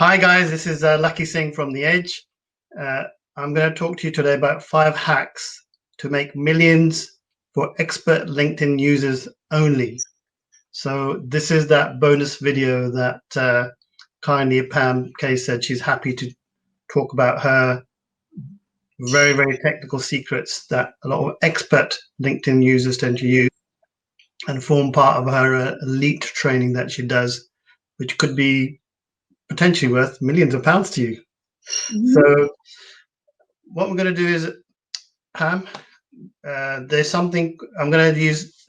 Hi guys, this is Lakhi Singh from The Edge. I'm going to talk to you today about 5 hacks to make millions for expert LinkedIn users only. So this is that bonus video that kindly Pam K said she's happy to talk about her very, very technical secrets that a lot of expert LinkedIn users tend to use and form part of her elite training that she does, which could be potentially worth millions of pounds to you. So what we're going to do is, Pam, there's something I'm going to use.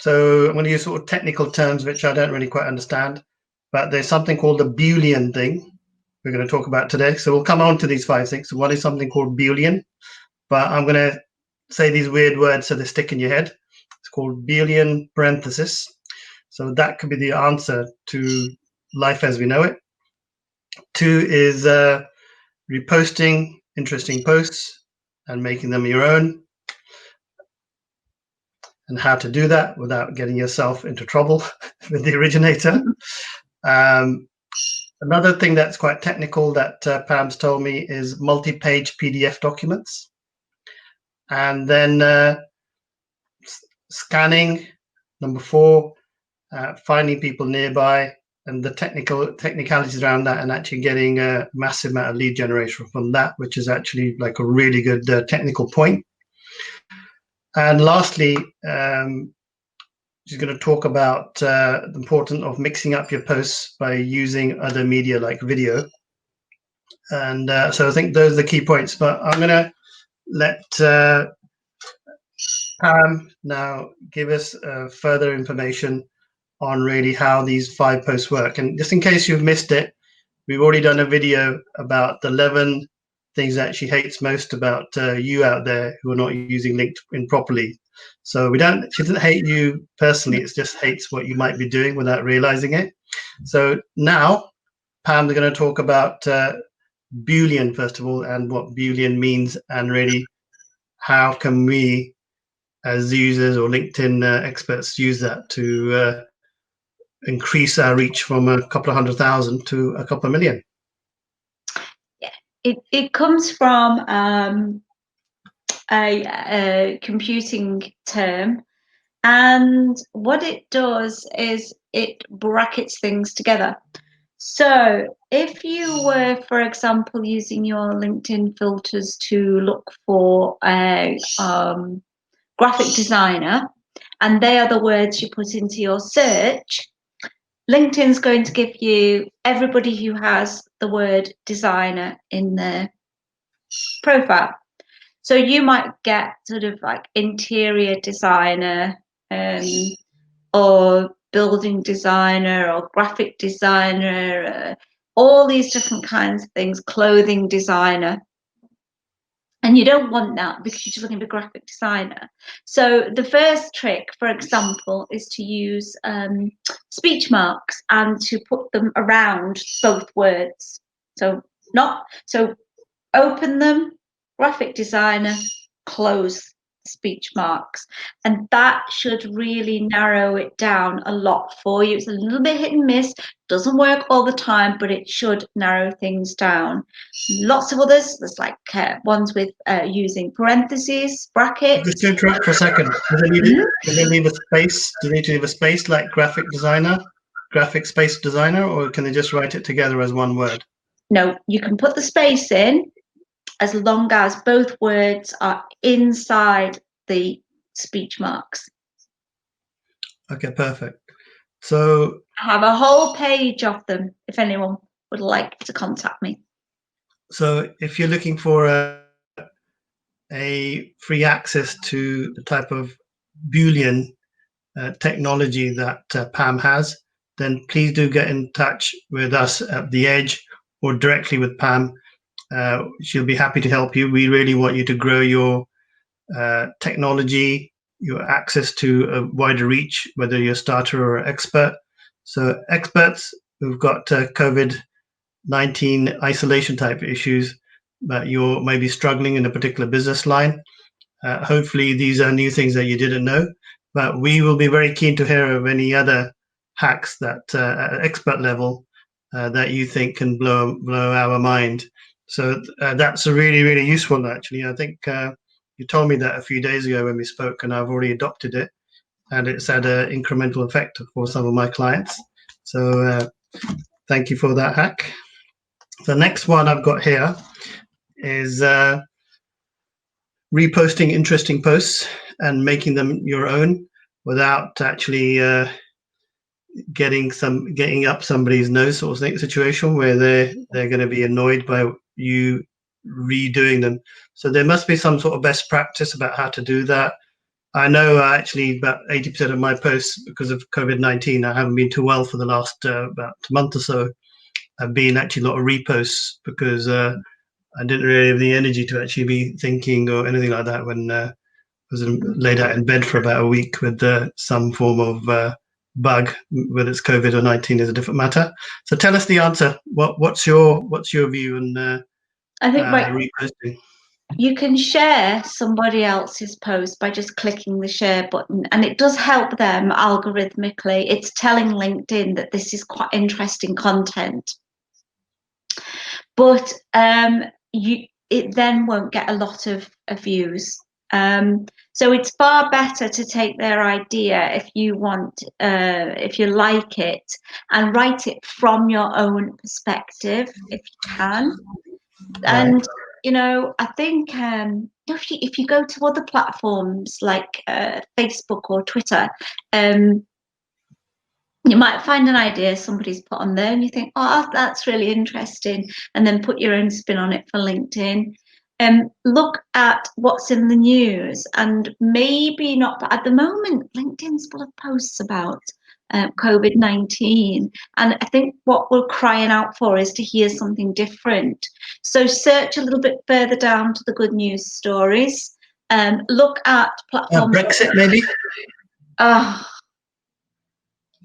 So I'm going to use sort of technical terms which I don't really quite understand, but there's something called the Boolean thing we're going to talk about today. So we'll come on to these 5 things. So one is something called Boolean, but I'm going to say these weird words so they stick in your head. It's called Boolean parenthesis. So that could be the answer to life as we know it. 2 is reposting interesting posts and making them your own, and how to do that without getting yourself into trouble with the originator. Another thing that's quite technical that Pam's told me is multi-page PDF documents. And then scanning, number 4, finding people nearby, and the technicalities around that, and actually getting a massive amount of lead generation from that, which is actually like a really good technical point. And lastly, she's going to talk about the importance of mixing up your posts by using other media like video. And so I think those are the key points, but I'm going to let Pam now give us further information on really how these 5 posts work. And just in case you've missed it, we've already done a video about the 11 things that she hates most about you out there who are not using LinkedIn properly. So she doesn't hate you personally, it just hates what you might be doing without realizing it. So now Pam's going to talk about Boolean first of all, and what Boolean means, and really how can we as users or LinkedIn experts use that to increase our reach from a couple of 100,000 to a couple of million. Yeah, it comes from a computing term, and what it does is it brackets things together. So if you were, for example, using your LinkedIn filters to look for a graphic designer, and they are the words you put into your search, LinkedIn's going to give you everybody who has the word designer in their profile. So you might get sort of like interior designer or building designer or graphic designer, all these different kinds of things, clothing designer. And you don't want that because you're just looking for graphic designer. So the first trick, for example, is to use speech marks and to put them around both words. So open them, graphic designer, close speech marks, and that should really narrow it down a lot for you. It's a little bit hit and miss, doesn't work all the time, but it should narrow things down. Lots of others, there's like ones with using parentheses, brackets. Just to interrupt for a second, do they leave a space? Do they need to leave a space like graphic space designer, or can they just write it together as one word? No, you can put the space in as long as both words are inside the speech marks. Okay, perfect. So I have a whole page of them if anyone would like to contact me. So if you're looking for a free access to the type of Boolean technology that Pam has, then please do get in touch with us at The Edge or directly with Pam. She'll be happy to help you. We really want you to grow your technology, your access to a wider reach, whether you're a starter or an expert. So experts who've got COVID-19 isolation type issues, but you're maybe struggling in a particular business line. Hopefully these are new things that you didn't know, but we will be very keen to hear of any other hacks that at expert level that you think can blow our mind. So that's a really, really useful one, actually. I think you told me that a few days ago when we spoke, and I've already adopted it, and it's had an incremental effect for some of my clients. So thank you for that hack. The next one I've got here is reposting interesting posts and making them your own without actually getting up somebody's nose sort of situation where they're going to be annoyed by you redoing them. So there must be some sort of best practice about how to do that. I know actually about 80% of my posts, because of COVID-19, I haven't been too well for the last about a month or so, have been actually a lot of reposts because I didn't really have the energy to actually be thinking or anything like that when I was laid out in bed for about a week with some form of bug, whether it's COVID or 19 is a different matter. So tell us the answer. What's your view on I think reposting? You can share somebody else's post by just clicking the share button, and it does help them algorithmically. It's telling LinkedIn that this is quite interesting content, but it then won't get a lot of views. So it's far better to take their idea if you want, if you like it, and write it from your own perspective if you can. And Right. you know, I think if you go to other platforms like Facebook or Twitter, you might find an idea somebody's put on there and you think, oh, that's really interesting, and then put your own spin on it for LinkedIn. Look at what's in the news, and maybe not, but at the moment, LinkedIn's full of posts about COVID-19. And I think what we're crying out for is to hear something different. So search a little bit further down to the good news stories. Look at platforms. Brexit, maybe?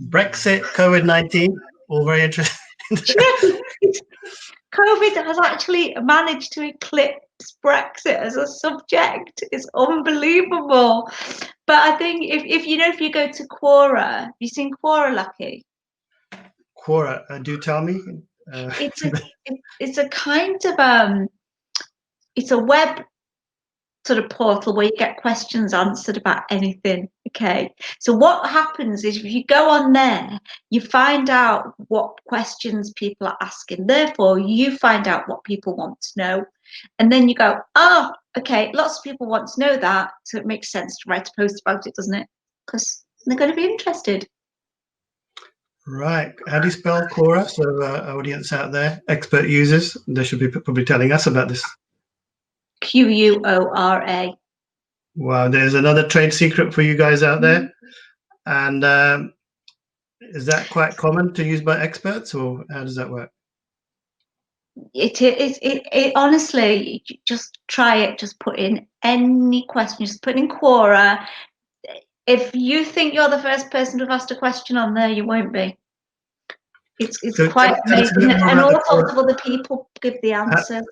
Brexit, COVID-19, all very interesting. COVID has actually managed to eclipse Brexit as a subject. It's unbelievable. But I think if you go to Quora, have you seen Quora, Lakhi? Quora, do tell me. It's a kind of it's a web sort of portal where you get questions answered about anything. Okay, so what happens is if you go on there, you find out what questions people are asking, therefore you find out what people want to know, and then you go, oh, okay, lots of people want to know that, so it makes sense to write a post about it, doesn't it? Because they're going to be interested. Right. How do you spell Quora? So our audience out there, expert users, they should be probably telling us about this. Quora. Wow, there's another trade secret for you guys out there. And is that quite common to use by experts, or how does that work? It honestly, just try it. Just put in any question. Just put in Quora. If you think you're the first person to have asked a question on there, you won't be. It's So quite amazing, and all sorts of other people give the answer.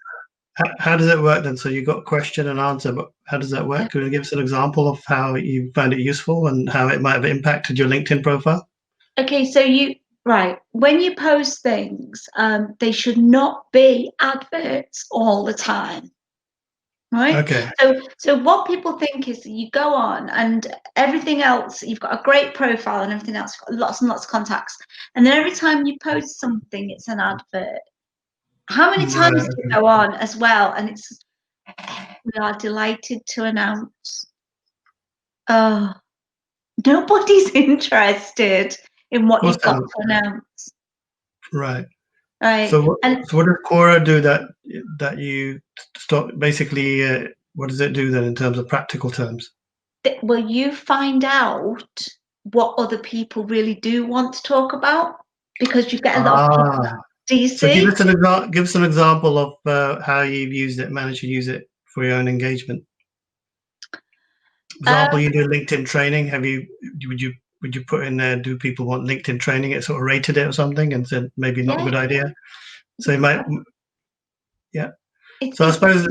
How does it work then? So you got question and answer, but how does that work? Can you give us an example of how you found it useful and how it might have impacted your LinkedIn profile? Okay, so when you post things, they should not be adverts all the time. Right. Okay. So what people think is you go on and everything else, you've got a great profile and everything else, you've got lots and lots of contacts, and then every time you post something, it's an advert. How many times do you go on as well? And it's, we are delighted to announce. Oh, nobody's interested in what you've got to announce. Right. Right. So what does Quora do that you stop? Basically, what does it do then in terms of practical terms? Well, you find out what other people really do want to talk about, because you get a lot of people. Do you see? So give us an example of how you've used it, managed to use it for your own engagement. Example, you do LinkedIn training. Would you put in there, do people want LinkedIn training? It sort of rated it or something and said maybe not a good idea. So you might, yeah. So I suppose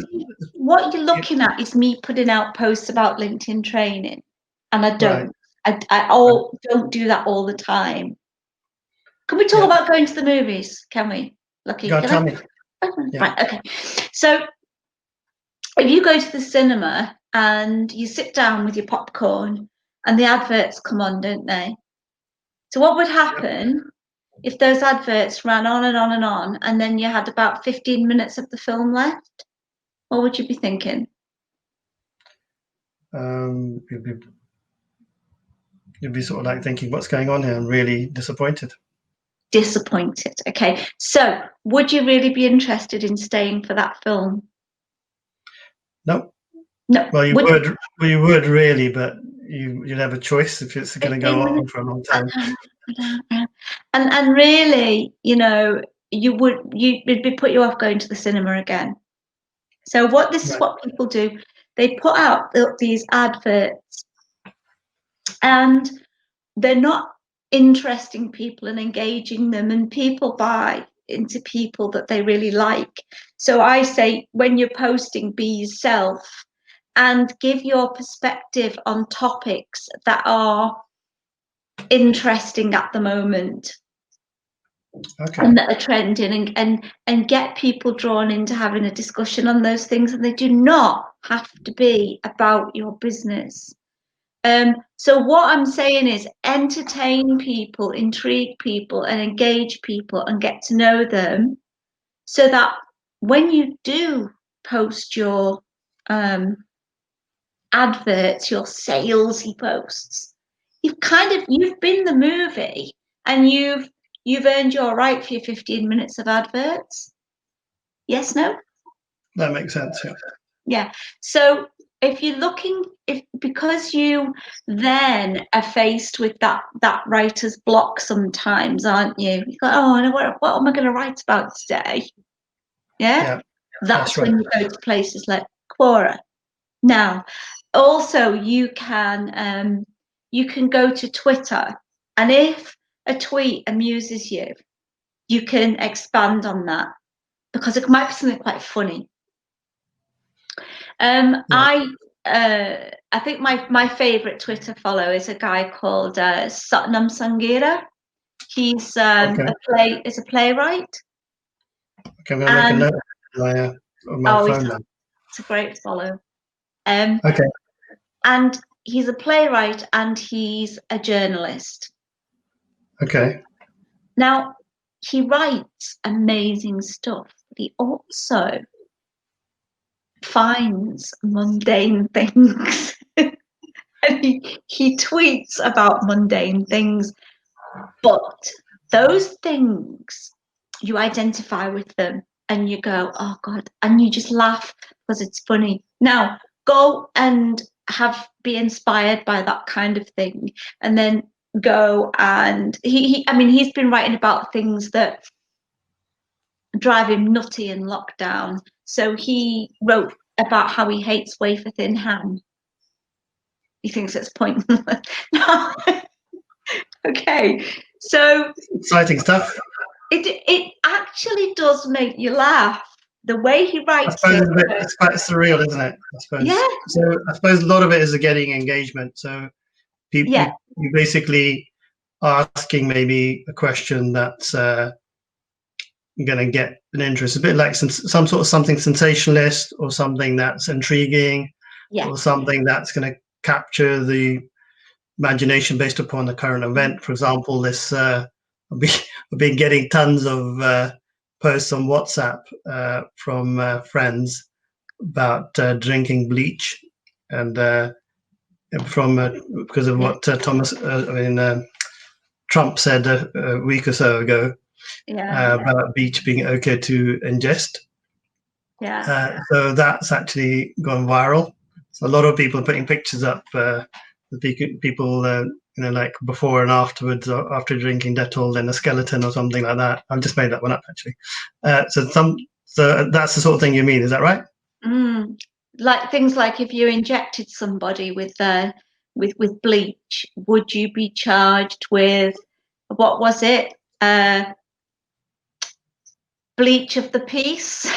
what you're looking at is me putting out posts about LinkedIn training, and I don't. I don't do that all the time. Can we talk about going to the movies? Can we, Lakhi? Go on, tell me. Right, okay. So if you go to the cinema and you sit down with your popcorn and the adverts come on, don't they? So what would happen if those adverts ran on and on and on, and then you had about 15 minutes of the film left? What would you be thinking? You'd be sort of like thinking, what's going on here? I'm really disappointed. Disappointed. Okay. So would you really be interested in staying for that film? No. No. Well, you would. Well, you would really, but you'd have a choice if it's going to go on for a long time. And really, you know, it'd be put you off going to the cinema again. So this is what people do. They put out these adverts, and they're not interesting people and engaging them, and people buy into people that they really like. So I say, when you're posting, be yourself and give your perspective on topics that are interesting at the moment. Okay. And that are trending, and get people drawn into having a discussion on those things, and they do not have to be about your business. So what I'm saying is, entertain people, intrigue people, and engage people, and get to know them, so that when you do post your adverts, your salesy posts, you've been the movie, and you've earned your right for your 15 minutes of adverts. Yes, no? That makes sense, yeah. Yeah. So if you're looking, because you then are faced with that writer's block sometimes, aren't you? You go, oh, what am I going to write about today? Yeah. That's when you go to places like Quora. Now, also you can go to Twitter, and if a tweet amuses you, you can expand on that, because it might be something quite funny. I think my favorite Twitter follow is a guy called Satnam Sanghera. He's a playwright. Okay, I'm going to make a note on my phone now. It's a great follow. Okay. And he's a playwright and he's a journalist. Okay. Now, he writes amazing stuff, but he also finds mundane things. And he tweets about mundane things, but those things, you identify with them and you go, oh God, and you just laugh because it's funny. Now, go and be inspired by that kind of thing, and then go and he's been writing about things that drive him nutty in lockdown. So he wrote about how he hates wafer thin ham. He thinks it's pointless. Okay, so exciting stuff. It actually does make you laugh. The way he writes it's quite surreal, isn't it? I suppose. Yeah. So I suppose a lot of it is getting engagement. So people, you basically are asking maybe a question that's going to get an interest, a bit like some sort of something sensationalist, or something that's intriguing, or something that's going to capture the imagination based upon the current event. For example, this I've been getting tons of posts on WhatsApp from friends about drinking bleach, and because of what Trump said a week or so ago about bleach being okay to ingest. Yeah. So that's actually gone viral. So a lot of people are putting pictures up. People, like before and afterwards, or after drinking Dettol, then a skeleton or something like that. I've just made that one up, actually. So that's the sort of thing you mean, is that right? Like things like, if you injected somebody with bleach, would you be charged with, what was it? Bleach of the peace?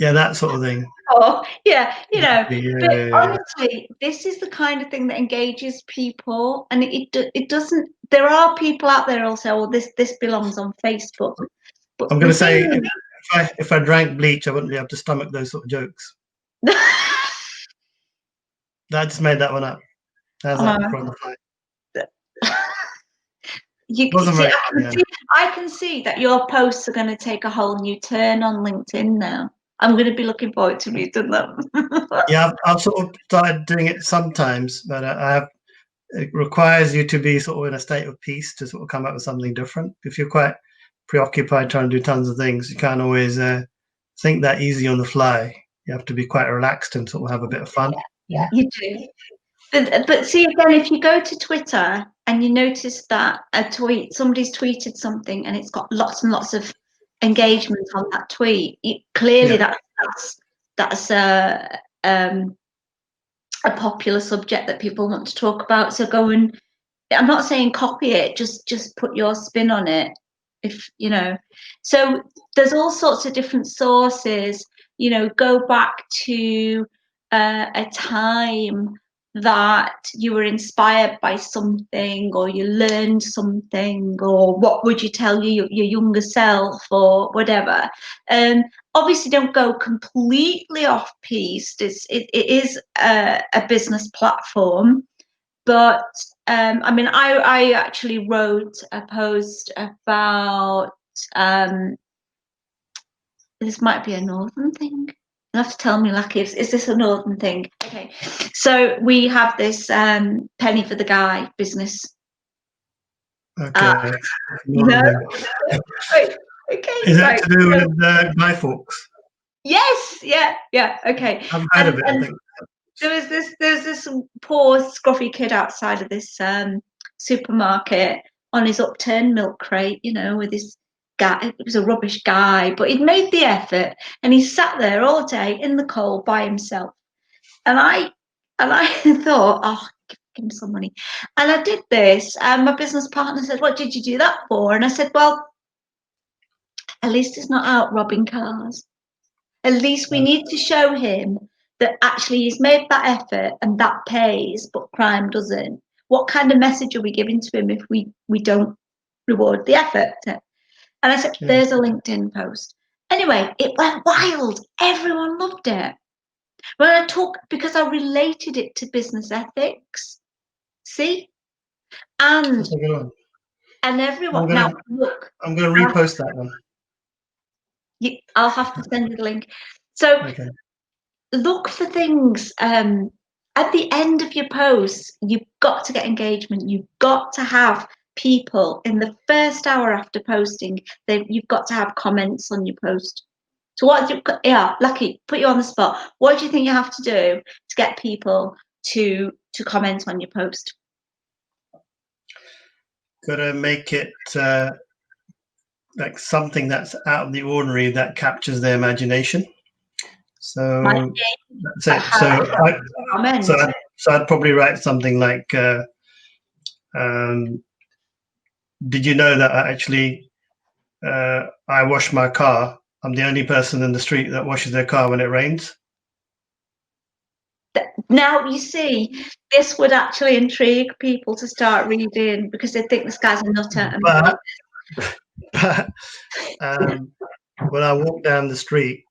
Yeah, that sort of thing. Oh, yeah, you know. Yeah, But yeah. honestly, this is the kind of thing that engages people, and it doesn't. There are people out there who'll say, "Oh, this belongs on Facebook," but I'm the going to say, thing if I drank bleach, I wouldn't be able to stomach those sort of jokes. is, I just made that one up. How's that from the fly? you Wasn't see, very. I can see that your posts are going to take a whole new turn on LinkedIn now. I'm going to be looking forward to reading them. Yeah, I've sort of started doing it sometimes, but it requires you to be sort of in a state of peace to sort of come up with something different. If you're quite preoccupied trying to do tons of things, you can't always think that easy on the fly. You have to be quite relaxed and sort of have a bit of fun. Yeah, you do. But see, again, if you go to Twitter and you notice that somebody's tweeted something and it's got lots and lots of engagement on that tweet, clearly that's a popular subject that people want to talk about. So go and, I'm not saying copy it, just put your spin on it. If you know, so there's all sorts of different sources. You know, go back to a time that you were inspired by something, or you learned something, or what would you tell your younger self, or whatever. Obviously, don't go completely off piste. It is a business platform, but I mean, I actually wrote a post about this might be a northern thing. You'll have to tell me, Lakhi, is this a northern thing? Okay, so we have this penny for the guy business. Okay. No. Right. Okay. Is that right. to do with bifocals? Yes. Yeah. Okay. I've heard of it, I think. There's this poor scruffy kid outside of this supermarket on his upturned milk crate, you know, with his guy. It was a rubbish guy, but he'd made the effort, and he sat there all day in the cold by himself. And I thought, oh, give him some money. And I did this, and my business partner said, "What did you do that for?" And I said, "Well, at least he's not out robbing cars. At least we need to show him that actually he's made that effort and that pays, but crime doesn't. What kind of message are we giving to him if we don't reward the effort?" And I said, "There's a LinkedIn post." Anyway, it went wild. Everyone loved it. When I talk, because I related it to business ethics. See? And everyone, now look. I'm going to repost that one. I'll have to send you the link. So look for things at the end of your posts. You've got to get engagement. You've got to have people in the first hour after posting. You've got to have comments on your post. So Lakhi, put you on the spot. What do you think you have to do to get people to comment on your post? Got to make it like something that's out of the ordinary that captures their imagination. So that's it. So I'd probably write something like, "Did you know that I wash my car? I'm the only person in the street that washes their car when it rains." Now, you see, this would actually intrigue people to start reading, because they think this guy's a nutter. But when I walk down the street,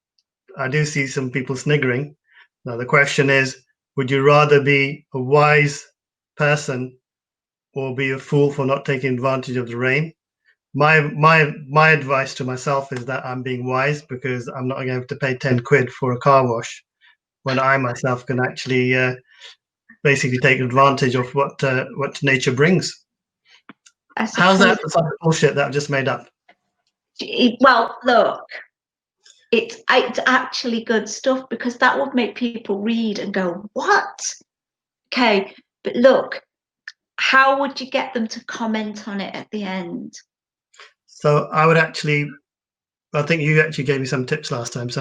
I do see some people sniggering. Now, the question is, would you rather be a wise person or be a fool for not taking advantage of the rain? My advice to myself is that I'm being wise, because I'm not going to have to pay 10 quid for a car wash when I myself can actually basically take advantage of what nature brings. How's that the type of bullshit that I've just made up? Well, look, it's actually good stuff, because that would make people read and go, "What?" Okay, but look, how would you get them to comment on it at the end? So I would actually, I think you actually gave me some tips last time, so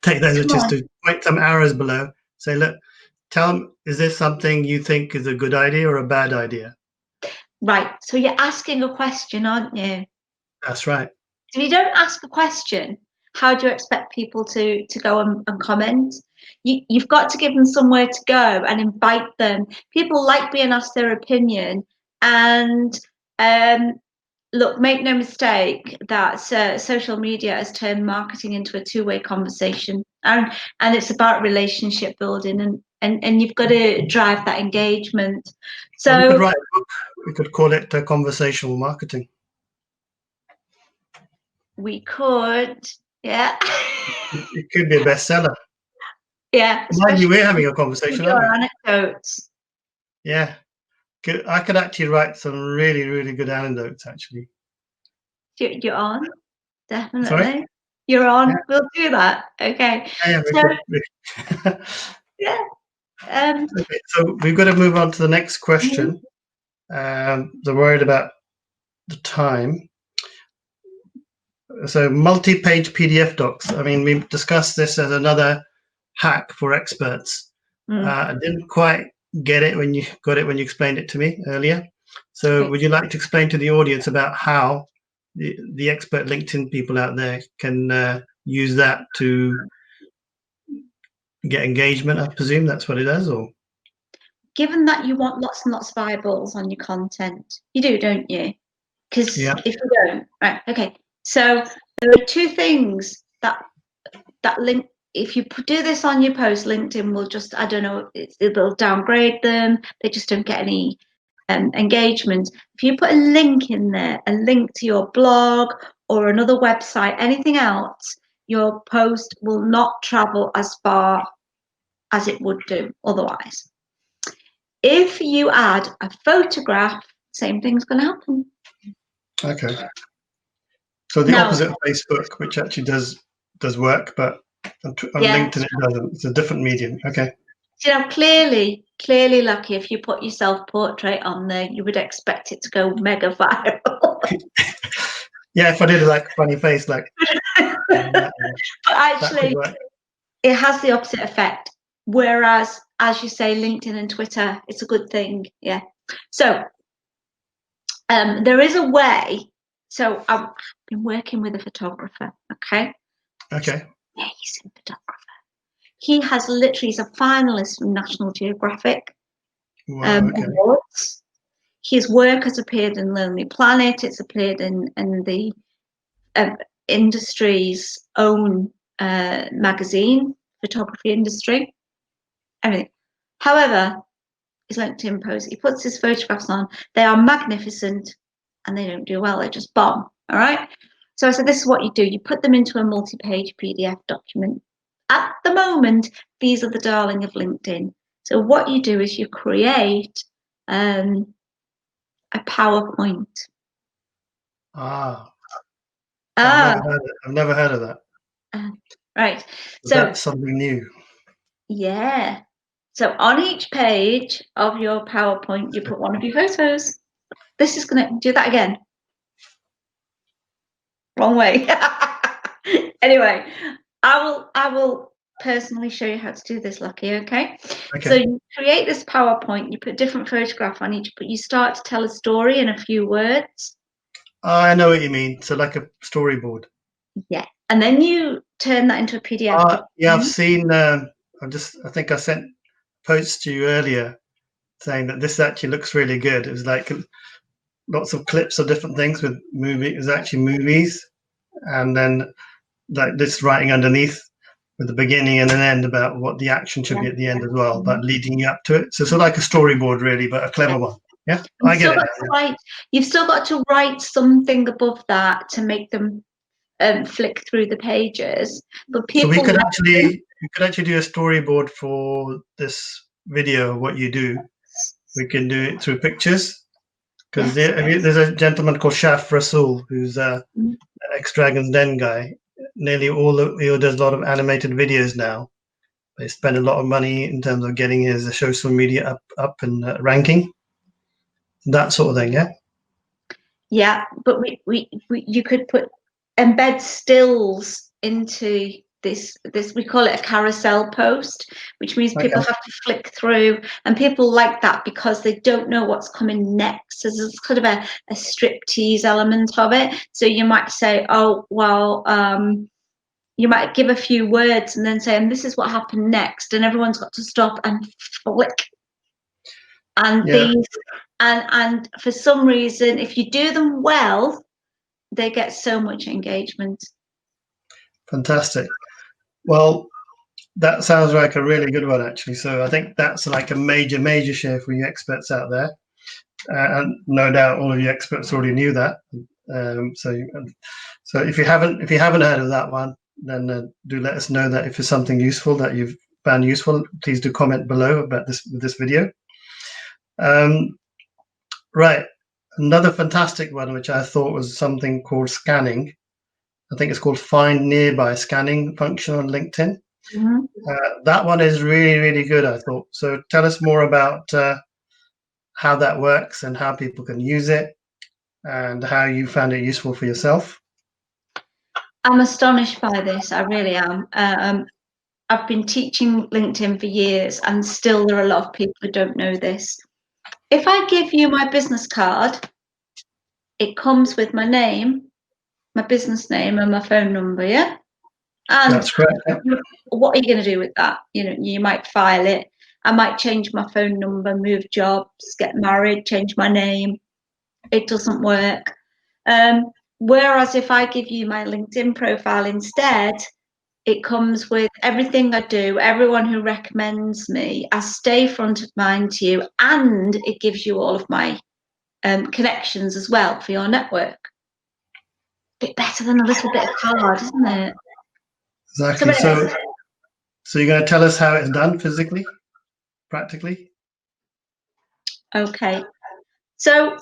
take those, which is to point some arrows below. Say, look, tell them, is this something you think is a good idea or a bad idea? Right. So you're asking a question, aren't you? That's right. If you don't ask a question, how do you expect people to go and comment? You've got to give them somewhere to go and invite them. People like being asked their opinion. And look, make no mistake that social media has turned marketing into a two-way conversation, and it's about relationship building, and you've got to drive that engagement. So well, we could write a book. We could call it conversational marketing. We could, yeah. It could be a bestseller. Yeah, Mind you, especially we're having a conversation, aren't your we? anecdotes. Yeah. I could actually write some really, really good anecdotes, actually. You're on, definitely. Sorry? You're on. Yeah. We'll do that. Okay. Yeah, So, yeah. Okay, so we've got to move on to the next question. They're worried about the time. So multi-page PDF docs. I mean, we've discussed this as another hack for experts. I didn't quite get it when you explained it to me earlier. So would you like to explain to the audience about how the expert LinkedIn people out there can use that to get engagement? I presume that's what it does, or? Given that you want lots and lots of eyeballs on your content, you do, don't you? Because if you don't, right, okay. So there are two things that link. If you do this on your post, LinkedIn will just, I don't know, it'll downgrade them. They just don't get any engagement. If you put a link in there, a link to your blog or another website, anything else, your post will not travel as far as it would do otherwise. If you add a photograph, same thing's going to happen. Okay. So the opposite of Facebook, which actually does work, but on LinkedIn it doesn't. It's a different medium. Okay. You know, clearly, Lakhi, if you put your self-portrait on there, you would expect it to go mega viral. Yeah, if I did like funny face, like. But actually, it has the opposite effect. Whereas, as you say, LinkedIn and Twitter, it's a good thing. Yeah. So there is a way. So I've been working with a photographer. Okay. Okay. Amazing photographer. He has literally, he's a finalist from National Geographic awards. His work has appeared in Lonely Planet. It's appeared in the industry's own magazine, photography industry, everything. However, his LinkedIn post, he puts his photographs on. They are magnificent, and they don't do well. They just bomb. All right. So I said, this is what you do. You put them into a multi-page PDF document. At the moment, these are the darling of LinkedIn. So what you do is you create a PowerPoint. I've never heard of that. Right. So that's something new. Yeah. So on each page of your PowerPoint, you put one of your photos. This is going to do that again. Wrong way. Anyway, I will personally show you how to do this, Lakhi. Okay. So you create this PowerPoint. You put different photograph on each, but you start to tell a story in a few words. I know what you mean. So like a storyboard. Yeah, and then you turn that into a PDF. Yeah, I've seen. I think I sent posts to you earlier saying that this actually looks really good. It was like lots of clips of different things with movies. It was actually movies, and then like this writing underneath with the beginning and an end about what the action should be at the end as well, but leading you up to it. So it's like a storyboard, really, but a clever one. Yeah, I get it. You've still got to write something above that to make them flick through the pages. But people, so we could actually do a storyboard for this video. What you do, we can do it through pictures. Because there's a gentleman called Shaf Rasool, who's an ex-Dragon's Den guy. Nearly he does a lot of animated videos now. They spend a lot of money in terms of getting his social media up and ranking, that sort of thing. Yeah. Yeah, but you could embed stills into this we call it a carousel post, which means people have to flick through, and people like that because they don't know what's coming next. So there's kind of a striptease element of it. So you might say, oh well, you might give a few words and then say, and this is what happened next, and everyone's got to stop and flick. And these, and for some reason, if you do them well, they get so much engagement. Fantastic. Well, that sounds like a really good one, actually. So I think that's like a major share for you experts out there. And no doubt all of you experts already knew that. So if you haven't heard of that one, then do let us know that if it's something useful that you've found useful. Please do comment below about this video. Right, another fantastic one which I thought was something called scanning. I think it's called Find Nearby Scanning function on LinkedIn. Mm-hmm. That one is really good, I thought. So tell us more about how that works and how people can use it and how you found it useful for yourself. I'm astonished by this. I really am. I've been teaching LinkedIn for years, and still there are a lot of people who don't know this. If I give you my business card, it comes with my name, my business name, and my phone number, yeah? And that's correct. Yeah. What are you going to do with that? You know, you might file it. I might change my phone number, move jobs, get married, change my name. It doesn't work. Whereas if I give you my LinkedIn profile instead, it comes with everything I do, everyone who recommends me. I stay front of mind to you, and it gives you all of my connections as well for your network. Bit better than a little bit of card, isn't it? Exactly. So you're going to tell us how it's done physically, practically? Okay. So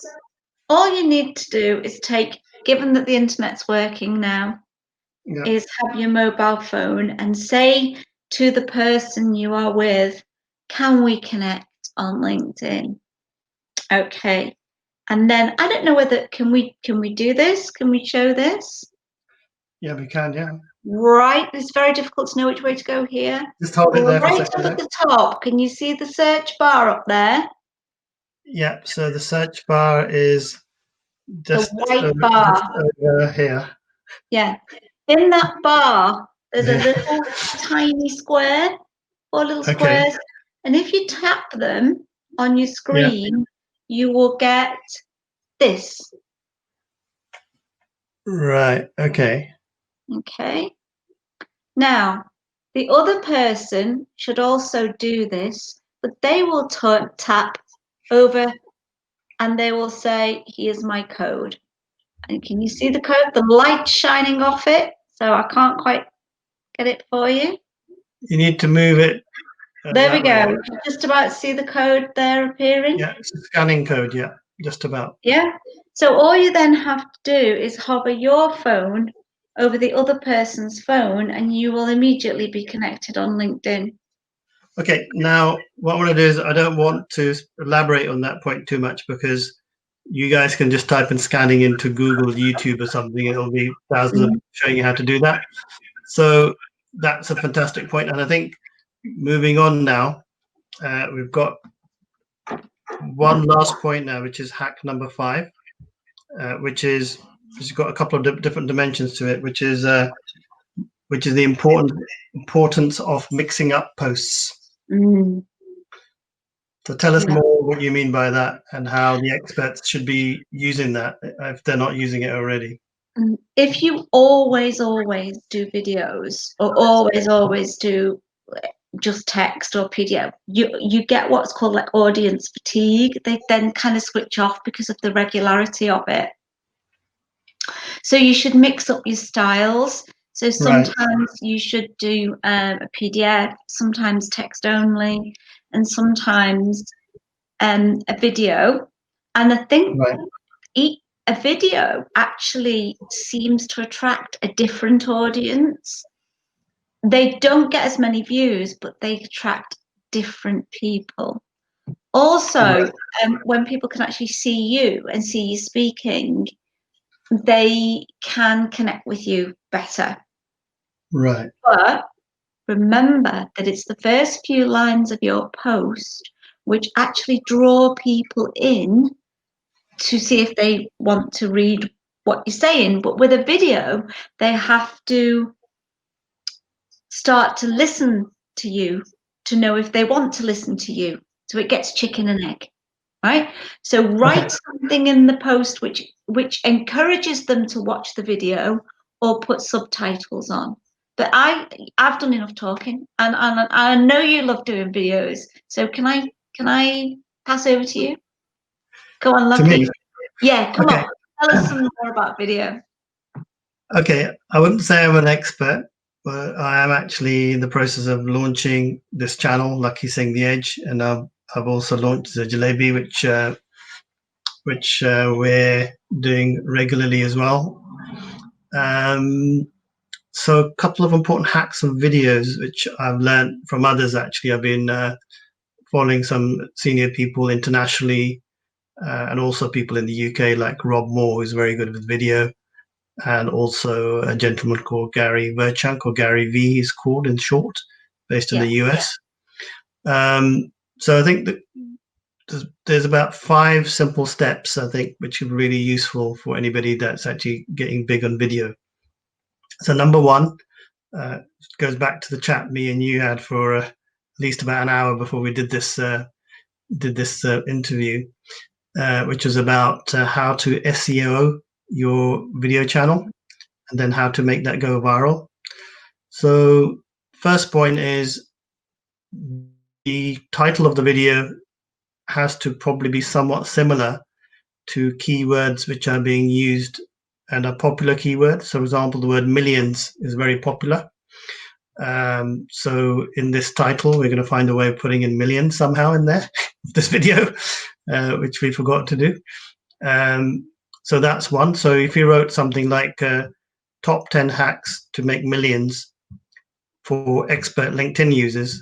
all you need to do is given that the internet's working now, is have your mobile phone and say to the person you are with, can we connect on LinkedIn? Okay. And then I don't know whether can we do this? Can we show this? Yeah, we can, yeah. Right. It's very difficult to know which way to go here. Just hold it there for a right second. Up at the top, can you see the search bar up there? Yeah, so the search bar is just the white bar. Just over here. Yeah. In that bar, there's a little tiny square, 4 little squares. And if you tap them on your screen, you will get this. Right. Okay. Okay. Now, the other person should also do this, but they will tap over and they will say, here's my code. And can you see the code? The light shining off it. So I can't quite get it for you. You need to move it. There we go. Just about see the code there appearing. Yeah, it's a scanning code. Yeah, just about. Yeah. So all you then have to do is hover your phone over the other person's phone, and you will immediately be connected on LinkedIn. Okay. Now, what I want to do is I don't want to elaborate on that point too much because you guys can just type in scanning into Google, YouTube, or something. It'll be thousands of showing you how to do that. So that's a fantastic point. And I think moving on now, we've got one last point now, which is hack number 5, which is got a couple of different dimensions to it, which is the importance of mixing up posts. So tell us more what you mean by that and how the experts should be using that if they're not using it already. If you always do videos or always do just text or PDF, you get what's called like audience fatigue. They then kind of switch off because of the regularity of it. So you should mix up your styles. So sometimes you should do a PDF, sometimes text only, and sometimes a video. And I think a video actually seems to attract a different audience. They don't get as many views, but they attract different people. Also, when people can actually see you and see you speaking, they can connect with you better. Right. But remember that it's the first few lines of your post which actually draw people in to see if they want to read what you're saying. But with a video, they have to start to listen to you to know if they want to listen to you. So it gets chicken and egg, right? So write something in the post which encourages them to watch the video or put subtitles on. But I've done enough talking, and I know you love doing videos. So can I pass over to you? Go on, To Lakhi. me, Yeah, come okay. on. Tell us some more about video. Okay, I wouldn't say I'm an expert, but I am actually in the process of launching this channel, Lakhisingh the Edge, and I've also launched the Jalebi, which we're doing regularly as well. So a couple of important hacks and videos which I've learned from others. Actually, I've been following some senior people internationally, and also people in the UK like Rob Moore, who's very good with video, and also a gentleman called Gary Vaynerchuk, or Gary V, he's called in short, based in the US. So I think that there's about 5 simple steps, I think, which are really useful for anybody that's actually getting big on video. So number 1 goes back to the chat me and you had for at least about an hour before we did this interview, which was about how to SEO your video channel and then how to make that go viral. So first point is the title of the video has to probably be somewhat similar to keywords which are being used and are popular keywords. So for example, the word millions is very popular. So in this title, we're going to find a way of putting in millions somehow in there, this video, which we forgot to do. So that's one. So if you wrote something like top 10 hacks to make millions for expert LinkedIn users,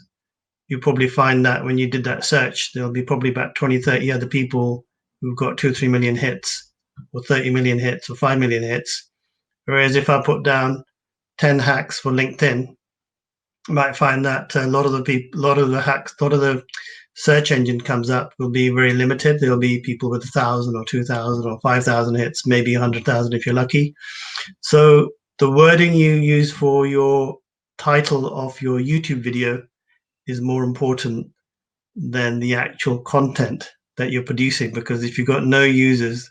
you probably find that when you did that search, there'll be probably about 20, 30 other people who've got 2 or 3 million hits, or 30 million hits, or 5 million hits. Whereas if I put down 10 hacks for LinkedIn, you might find that a lot of the search engine comes up will be very limited. There'll be people with 1,000 or 2,000 or 5,000 hits, maybe 100,000 if you're lucky. So the wording you use for your title of your YouTube video is more important than the actual content that you're producing, because if you've got no users,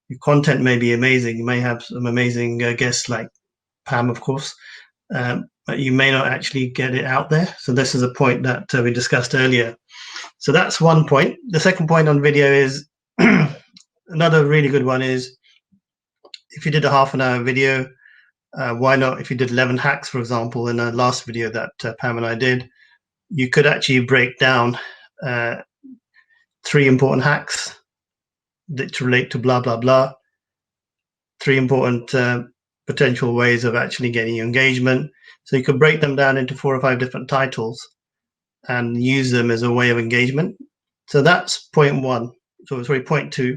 your content may be amazing. You may have some amazing guests like Pam, of course, but you may not actually get it out there. So this is a point that we discussed earlier. So that's one point. The second point on video is another really good one is if you did a half an hour video, why not, if you did 11 hacks, for example, in the last video that Pam and I did, you could actually break down 3 important hacks that relate to blah, blah, blah, 3 important potential ways of actually getting engagement. So you could break them down into 4 or 5 different titles and use them as a way of engagement. So that's point 1. So sorry, point 2.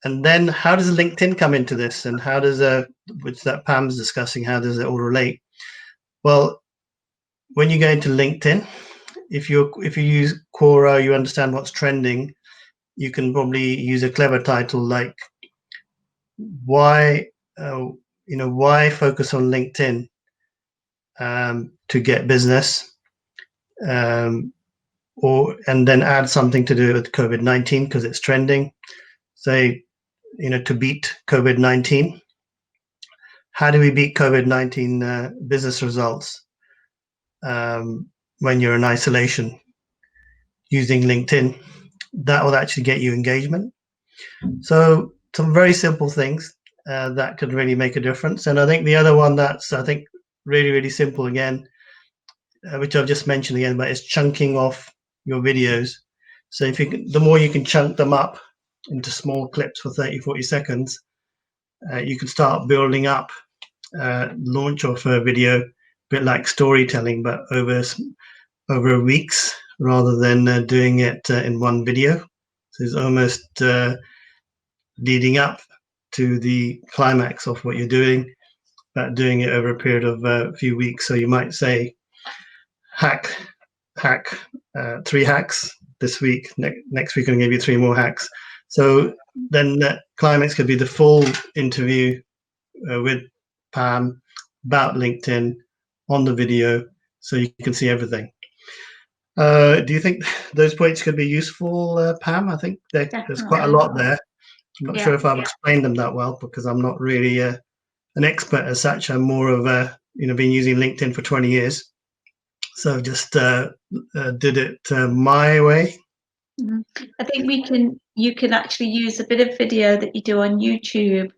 And then how does LinkedIn come into this, and how does which that Pam's discussing, how does it all relate? Well, when you go into LinkedIn, if you use Quora, you understand what's trending, you can probably use a clever title like why focus on LinkedIn to get business, and then add something to do with COVID-19 because it's trending. Say, to beat COVID-19. How do we beat COVID-19 business results when you're in isolation? Using LinkedIn, that will actually get you engagement. So some very simple things that could really make a difference. And I think the other one that's, I think, really, really simple again, which I've just mentioned again, but is chunking off your videos. So if you can, the more you can chunk them up into small clips for 30, 40 seconds, you can start building up launch of a video, a bit like storytelling, but over weeks rather than doing it in one video. So it's almost leading up to the climax of what you're doing, but doing it over a period of a few weeks. So you might say hack 3 hacks this week. Next week I'm going to give you 3 more hacks. So then that climax could be the full interview with Pam about LinkedIn, on the video so you can see everything. Do you think those points could be useful, Pam? I think there's quite a lot there. I'm not sure if I've explained them that well because I'm not really an expert as such. I'm more of a, been using LinkedIn for 20 years. So just did it my way. I think you can actually use a bit of video that you do on YouTube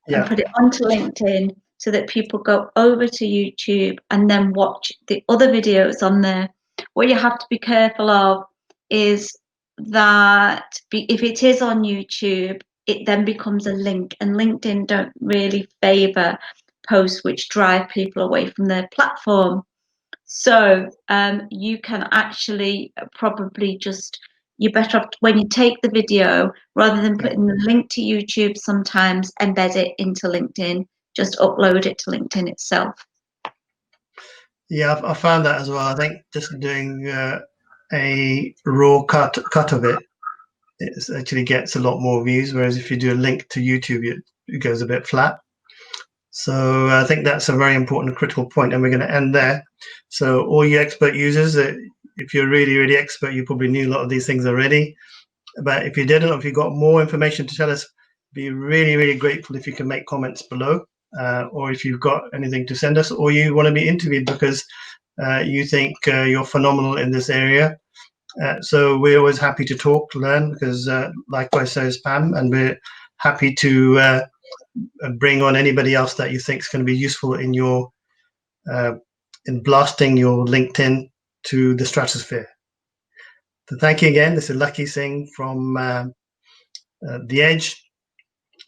and put it onto LinkedIn so that people go over to YouTube and then watch the other videos on there. What you have to be careful of is that if it is on YouTube, it then becomes a link, and LinkedIn don't really favor posts which drive people away from their platform. So you can actually probably you're better off when you take the video, rather than putting the link to YouTube, sometimes embed it into LinkedIn, just upload it to LinkedIn itself. Yeah, I found that as well. I think just doing a raw cut of it, it actually gets a lot more views, whereas if you do a link to YouTube, it goes a bit flat. So I think that's a very important critical point, and we're going to end there. So all you expert users, if you're really, really expert, you probably knew a lot of these things already. But if you didn't, or if you got more information to tell us, be really, really grateful if you can make comments below, or if you've got anything to send us, or you want to be interviewed because you think you're phenomenal in this area. So we're always happy to talk, to learn, because likewise so is Pam, and we're happy to bring on anybody else that you think is going to be useful in your in blasting your LinkedIn to the stratosphere. So thank you again. This is Lakhi Singh from The Edge,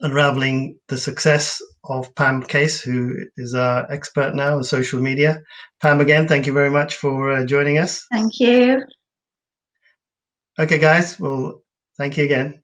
unraveling the success of Pam Case, who is our expert now in social media. Pam, again, thank you very much for joining us. Thank you. Okay, guys. Well, thank you again.